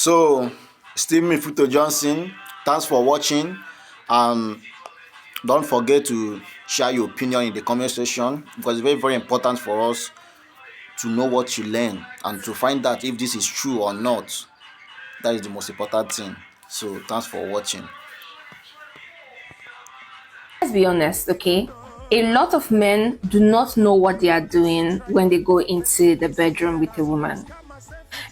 So, still me, Futo Johnson. Thanks for watching. Um, don't forget to share your opinion in the comment section because it's very, very important for us to know what you learn and to find out if this is true or not. That is the most important thing. So, thanks for watching. Let's be honest, okay? A lot of men do not know what they are doing when they go into the bedroom with a woman.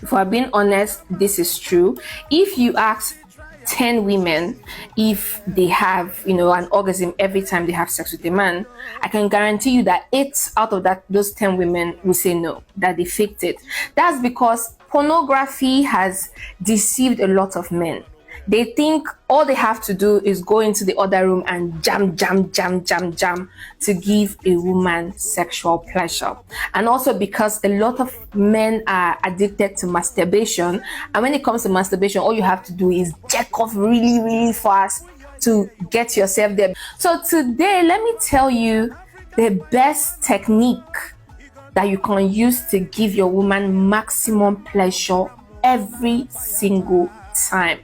If we're being honest, this is true. If you ask 10 women if they have, an orgasm every time they have sex with a man, I can guarantee you that 8 out of those 10 women will say no, that they faked it. That's because pornography has deceived a lot of men. They think all they have to do is go into the other room and jam to give a woman sexual pleasure. And also because a lot of men are addicted to masturbation. And when it comes to masturbation, all you have to do is jerk off really, really fast to get yourself there. So today, let me tell you the best technique that you can use to give your woman maximum pleasure every single time.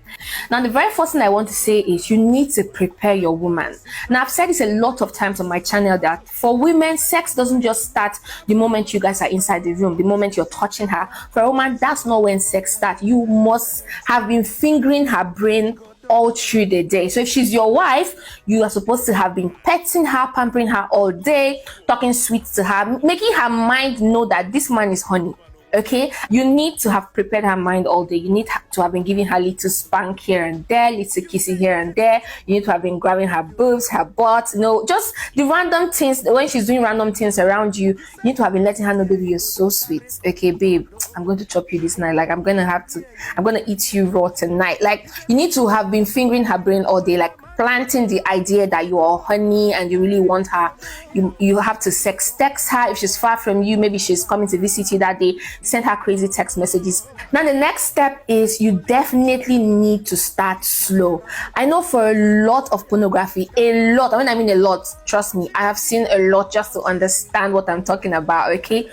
Now, the very first thing I want to say is you need to prepare your woman. Now, I've said this a lot of times on my channel that for women, sex doesn't just start the moment you guys are inside the room, the moment you're touching her. For a woman, that's not when sex starts. You must have been fingering her brain all through the day. So if she's your wife, you are supposed to have been petting her, pampering her all day, talking sweet to her, making her mind know that this man is honey. Okay, you need to have prepared her mind all day. You need to have been giving her little spank here and there, little kissy here and there. You need to have been grabbing her boobs, her butt, just the random things. When she's doing random things around you, you need to have been letting her know, baby, you're so sweet. Okay, babe, I'm going to chop you this night. Like, I'm going to eat you raw tonight. Like, you need to have been fingering her brain all day, like planting the idea that you are honey and you really want her. You have to text her if she's far from you. Maybe she's coming to visit you that day. Send her crazy text messages. Now the next step is you definitely need to start slow. I know for a lot of pornography, a lot, when I mean a lot, trust me, I have seen a lot just to understand what I'm talking about. Okay,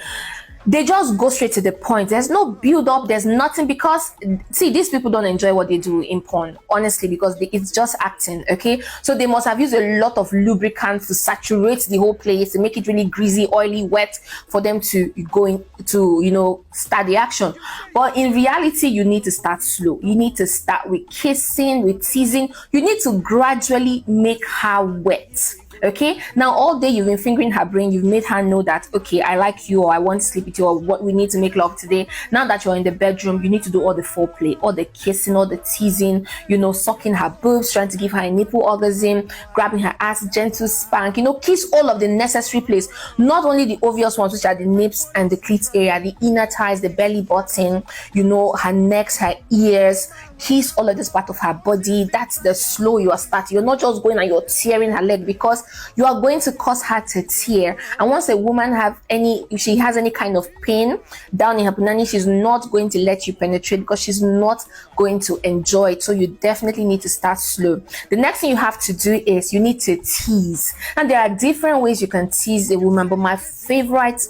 they just go straight to the point. There's no build up, there's nothing, because see, these people don't enjoy what they do in porn, honestly, because it's just acting. Okay, so they must have used a lot of lubricants to saturate the whole place, to make it really greasy, oily, wet, for them to go in to start the action. But in reality, you need to start slow. You need to start with kissing, with teasing. You need to gradually make her wet. Okay, now all day you've been fingering her brain, you've made her know that, okay, I like you, or I want to sleep with you, or what we need to make love today. Now that you're in the bedroom, you need to do all the foreplay, all the kissing, all the teasing, sucking her boobs, trying to give her a nipple orgasm, grabbing her ass, gentle spank, kiss all of the necessary place, not only the obvious ones, which are the nips and the clit area, the inner thighs, the belly button, her necks, her ears. Kiss all of this part of her body. That's the slow you are starting. You're not just going and you're tearing her leg, because you are going to cause her to tear. And once a woman if she has any kind of pain down in her punani, she's not going to let you penetrate, because she's not going to enjoy it. So you definitely need to start slow. The next thing you have to do is you need to tease. And there are different ways you can tease a woman, but my favorite,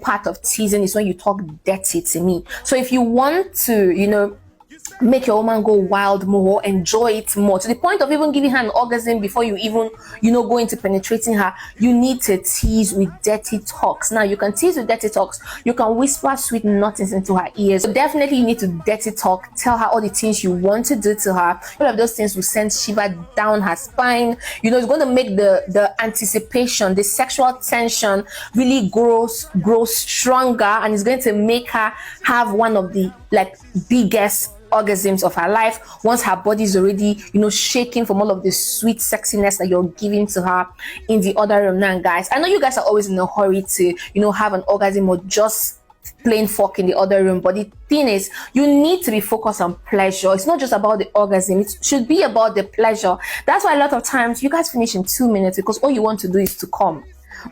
part of teasing is when you talk dirty to me. So if you want to, make your woman go wild more, enjoy it more, to the point of even giving her an orgasm before you even go into penetrating her, you need to tease with dirty talks. Now you can tease with dirty talks, you can whisper sweet nothings into her ears. So definitely you need to dirty talk, tell her all the things you want to do to her. All of those things will send shiver down her spine. It's going to make the anticipation, the sexual tension really grow stronger, and it's going to make her have one of the biggest orgasms of her life once her body is already shaking from all of the sweet sexiness that you're giving to her in the other room. Now guys, I know you guys are always in a hurry to have an orgasm or just plain fuck in the other room, but the thing is, you need to be focused on pleasure. It's not just about the orgasm, it should be about the pleasure. That's why a lot of times you guys finish in 2 minutes, because all you want to do is to come.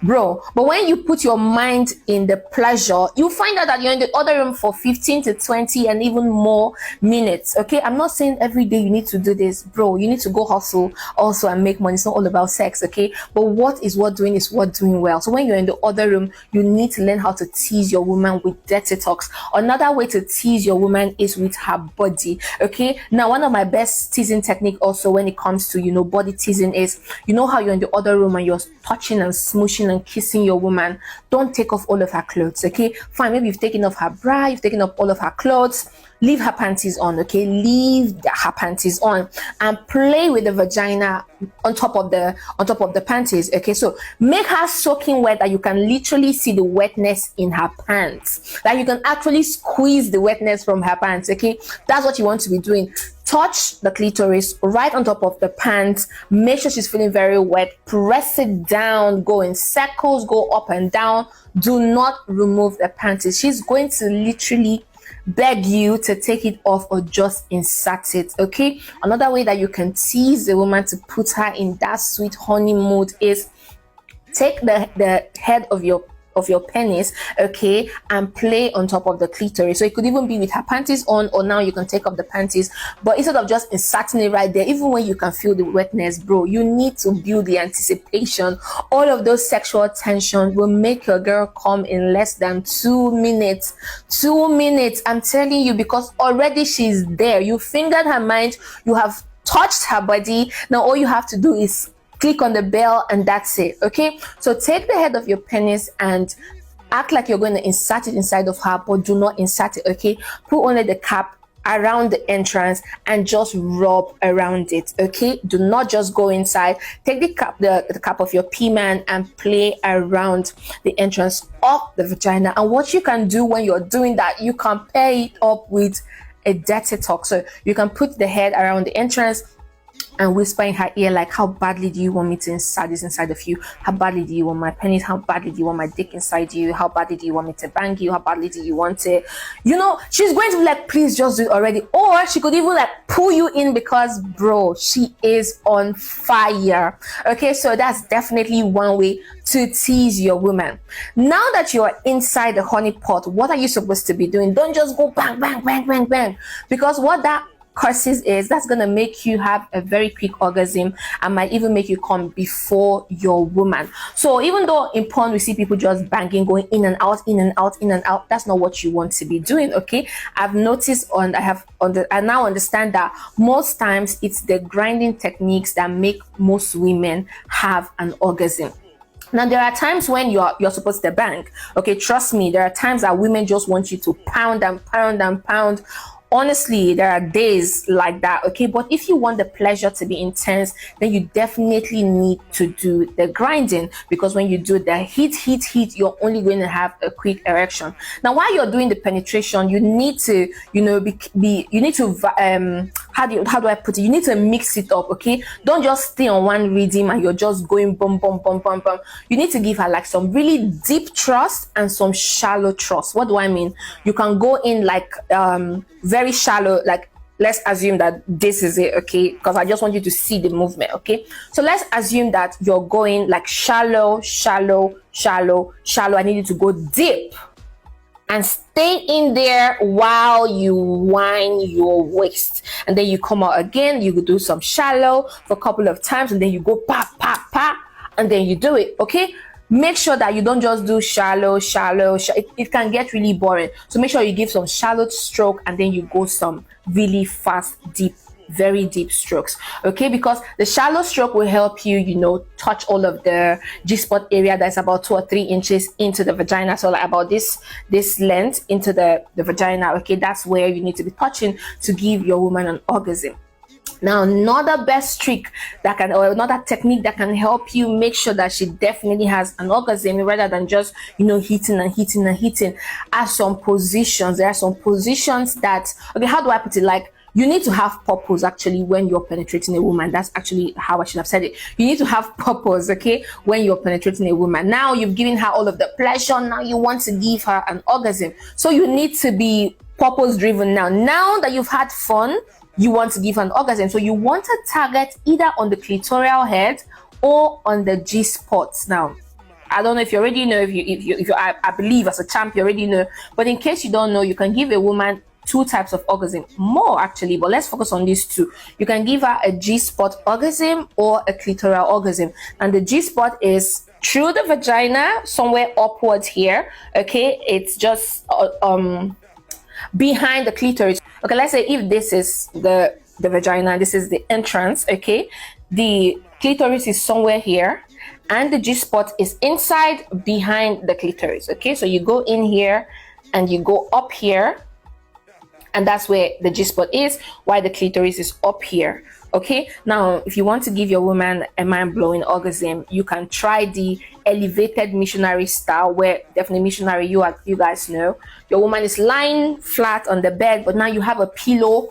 bro. But when you put your mind in the pleasure, you find out that you're in the other room for 15 to 20 and even more minutes. Okay, I'm not saying every day you need to do this, bro. You need to go hustle also and make money. It's not all about sex, okay? But what is worth doing is worth doing well. So when you're in the other room, you need to learn how to tease your woman with dirty talks. Another way to tease your woman is with her body. Okay, now one of my best teasing technique also when it comes to body teasing is, how you're in the other room and you're touching and smooshing and kissing your woman. Don't take off all of her clothes. Okay, fine, maybe you've taken off her bra, you've taken off all of her clothes. Leave her panties on. Okay, leave her panties on and play with the vagina on top of the panties. Okay, so make her soaking wet that you can literally see the wetness in her pants, that you can actually squeeze the wetness from her pants. Okay, that's what you want to be doing. Touch the clitoris right on top of the pants. Make sure she's feeling very wet. Press it down. Go in circles. Go up and down. Do not remove the panties. She's going to literally beg you to take it off or just insert it. Okay, another way that you can tease the woman to put her in that sweet honey mood is take the head of your penis, okay, and play on top of the clitoris. So it could even be with her panties on, or now you can take off the panties, but instead of just inserting it right there, even when you can feel the wetness, bro, you need to build the anticipation. All of those sexual tension will make your girl come in less than 2 minutes. 2 minutes, I'm telling you, because already she's there. You fingered her mind, you have touched her body. Now all you have to do is click on the bell and that's it. Okay, so take the head of your penis and act like you're going to insert it inside of her, but do not insert it. Okay, put only the cap around the entrance and just rub around it. Okay, do not just go inside. Take the cap of your P-man and play around the entrance of the vagina. And what you can do when you're doing that, you can pair it up with a dirty talk. So you can put the head around the entrance and whisper in her ear, like, how badly do you want me to insert this inside of you? How badly do you want my penis? How badly do you want my dick inside you? How badly do you want me to bang you? How badly do you want it? She's going to be like, please just do it already. Or she could even like pull you in because, bro, she is on fire. Okay, so that's definitely one way to tease your woman. Now that you're inside the honey pot, what are you supposed to be doing? Don't just go bang, bang, bang, bang, bang. Because what that causes is that's going to make you have a very quick orgasm and might even make you come before your woman. So even though in porn we see people just banging, going in and out, in and out, in and out, that's not what you want to be doing. Okay, I've noticed I now understand that most times it's the grinding techniques that make most women have an orgasm. Now, there are times when you're supposed to bang. Okay, trust me, there are times that women just want you to pound and pound and pound. Honestly, there are days like that, okay? But if you want the pleasure to be intense, then you definitely need to do the grinding, because when you do the heat, you're only going to have a quick erection. Now, while you're doing the penetration, you need to, how do I put it? You need to mix it up, okay? Don't just stay on one rhythm and you're just going bum, bum, bum, bum, bum. You need to give her like some really deep thrust and some shallow thrust. What do I mean? You can go in like, very shallow, like let's assume that this is it, okay, because I just want you to see the movement. Okay, so let's assume that you're going like shallow. I need you to go deep and stay in there while you wind your waist, and then you come out again. You could do some shallow for a couple of times, and then you go pa, and then you do it. Okay, make sure that you don't just do shallow. It can get really boring. So make sure you give some shallow stroke and then you go some really fast, deep, very deep strokes. Okay, because the shallow stroke will help you, touch all of the G-spot area that's about 2 or 3 inches into the vagina. So like about this length into the vagina. Okay, that's where you need to be touching to give your woman an orgasm. Now, another best trick or another technique that can help you make sure that she definitely has an orgasm rather than just, hitting are some positions. There are some positions that, okay, how do I put it? Like, you need to have purpose actually when you're penetrating a woman. That's actually how I should have said it. You need to have purpose, okay, when you're penetrating a woman. Now you've given her all of the pleasure. Now you want to give her an orgasm. So you need to be purpose driven now. Now that you've had fun, you want to give an orgasm. So you want to target either on the clitoral head or on the G spots. Now, I don't know if you already know, I believe as a champ you already know, but in case you don't know, you can give a woman two types of orgasm, more actually, but let's focus on these two. You can give her a G-spot orgasm or a clitoral orgasm, and the G-spot is through the vagina, somewhere upwards here. Okay, it's just behind the clitoris. Okay, let's say if this is the vagina, this is the entrance. Okay, the clitoris is somewhere here and the G-spot is inside behind the clitoris. Okay, so you go in here and you go up here, and that's where the G-spot is, while the clitoris is up here. Okay, now if you want to give your woman a mind-blowing orgasm, you can try the elevated missionary style, where definitely missionary, you guys know, your woman is lying flat on the bed, but now you have a pillow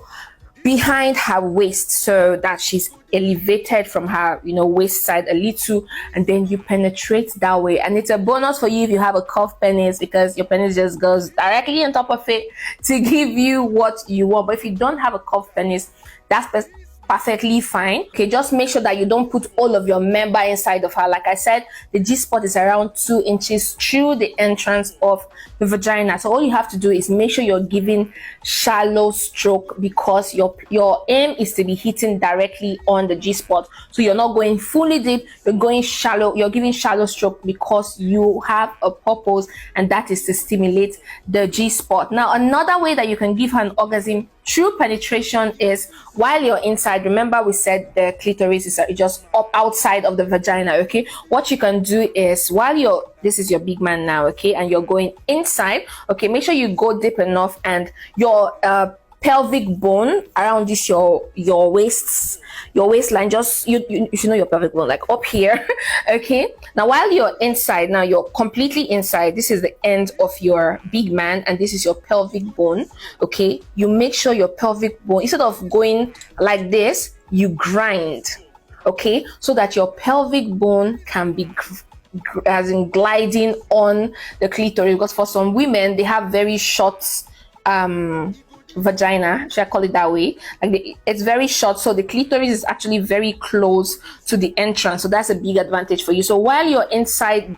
behind her waist so that she's elevated from her waist side a little, and then you penetrate that way. And it's a bonus for you if you have a curved penis, because your penis just goes directly on top of it to give you what you want. But if you don't have a curved penis, that's perfectly fine. Okay, just make sure that you don't put all of your member inside of her. Like I said, the G-spot is around 2 inches through the entrance of the vagina. So all you have to do is make sure you're giving shallow stroke, because your aim is to be hitting directly on the G-spot. So you're not going fully deep, you're going shallow, you're giving shallow stroke because you have a purpose, and that is to stimulate the G-spot. Now, another way that you can give her an orgasm through penetration is while you're inside. Remember, we said the clitoris is just up outside of the vagina. Okay, what you can do is, while this is your big man now, okay, and you're going inside, okay, make sure you go deep enough, and your pelvic bone around this your waistline, just you should know your pelvic bone, like up here. Okay, now while you're inside, now you're completely inside, this is the end of your big man and this is your pelvic bone. Okay, you make sure your pelvic bone, instead of going like this, you grind, okay, so that your pelvic bone can be as in gliding on the clitoris, because for some women they have very short vagina, should I call it that way, like it's very short, so the clitoris is actually very close to the entrance, so that's a big advantage for you. So while you're inside,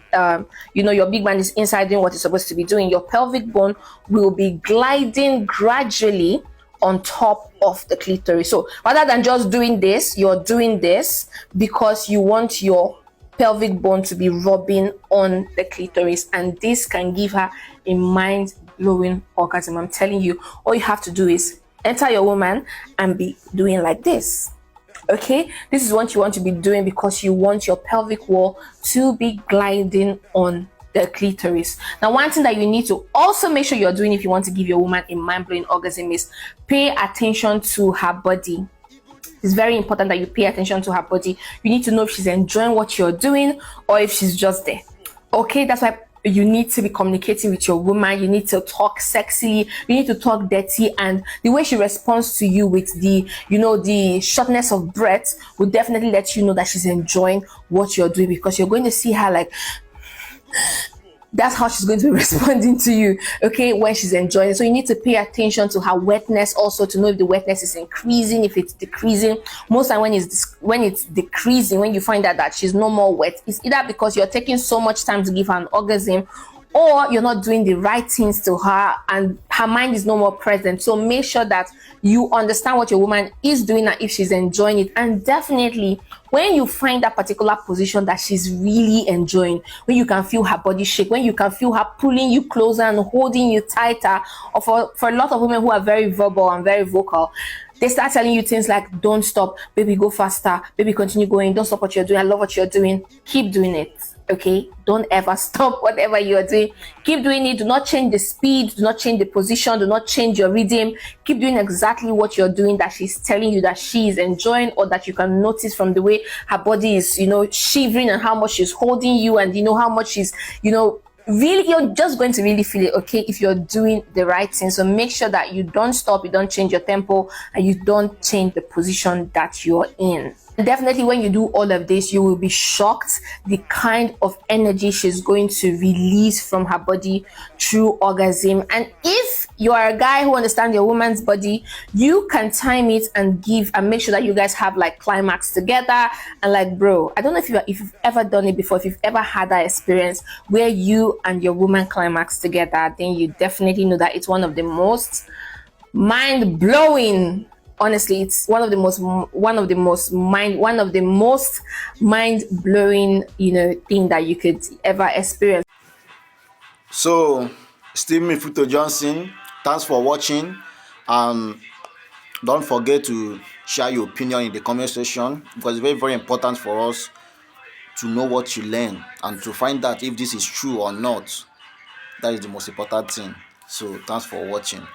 your big man is inside doing what it's supposed to be doing, your pelvic bone will be gliding gradually on top of the clitoris. So rather than just doing this, you're doing this because you want your pelvic bone to be rubbing on the clitoris, and this can give her a mind-blowing orgasm. I'm telling you, all you have to do is enter your woman and be doing like this. Okay, this is what you want to be doing because you want your pelvic wall to be gliding on the clitoris. Now, one thing that you need to also make sure you're doing if you want to give your woman a mind-blowing orgasm is pay attention to her body. It's very important that you pay attention to her body. You need to know if she's enjoying what you're doing or if she's just there. Okay, that's why you need to be communicating with your woman. You need to talk sexily, you need to talk dirty, and the way she responds to you with the shortness of breath will definitely let you know that she's enjoying what you're doing, because you're going to see her like, that's how she's going to be responding to you, okay, when she's enjoying it. So you need to pay attention to her wetness also, to know if the wetness is increasing, if it's decreasing. Most time when it's decreasing, when you find out that she's no more wet, it's either because you're taking so much time to give her an orgasm, or you're not doing the right things to her and her mind is no more present. So make sure that you understand what your woman is doing and if she's enjoying it. And definitely when you find that particular position that she's really enjoying, when you can feel her body shake, when you can feel her pulling you closer and holding you tighter, or for a lot of women who are very verbal and very vocal, they start telling you things like, don't stop, baby, go faster, baby, continue going, don't stop what you're doing, I love what you're doing, keep doing it. Okay, don't ever stop whatever you're doing. Keep doing it. Do not change the speed, do not change the position, do not change your rhythm. Keep doing exactly what you're doing that she's telling you that she is enjoying, or that you can notice from the way her body is shivering, and how much she's holding you, and how much she's really, you're just going to really feel it, okay, if you're doing the right thing. So make sure that you don't stop, you don't change your tempo, and you don't change the position that you're in. Definitely when you do all of this, you will be shocked the kind of energy she's going to release from her body through orgasm. And if you are a guy who understands your woman's body, you can time it and give and make sure that you guys have like climax together. And like, bro, I don't know if you've ever done it before, if you've ever had that experience where you and your woman climax together, then you definitely know that it's one of the most mind blowing, honestly, it's one of the most mind blowing, thing that you could ever experience. So, Steve Mifuto Johnson, thanks for watching. And don't forget to share your opinion in the comment section, because it's very, very important for us to know what you learn and to find out if this is true or not. That is the most important thing. So, thanks for watching.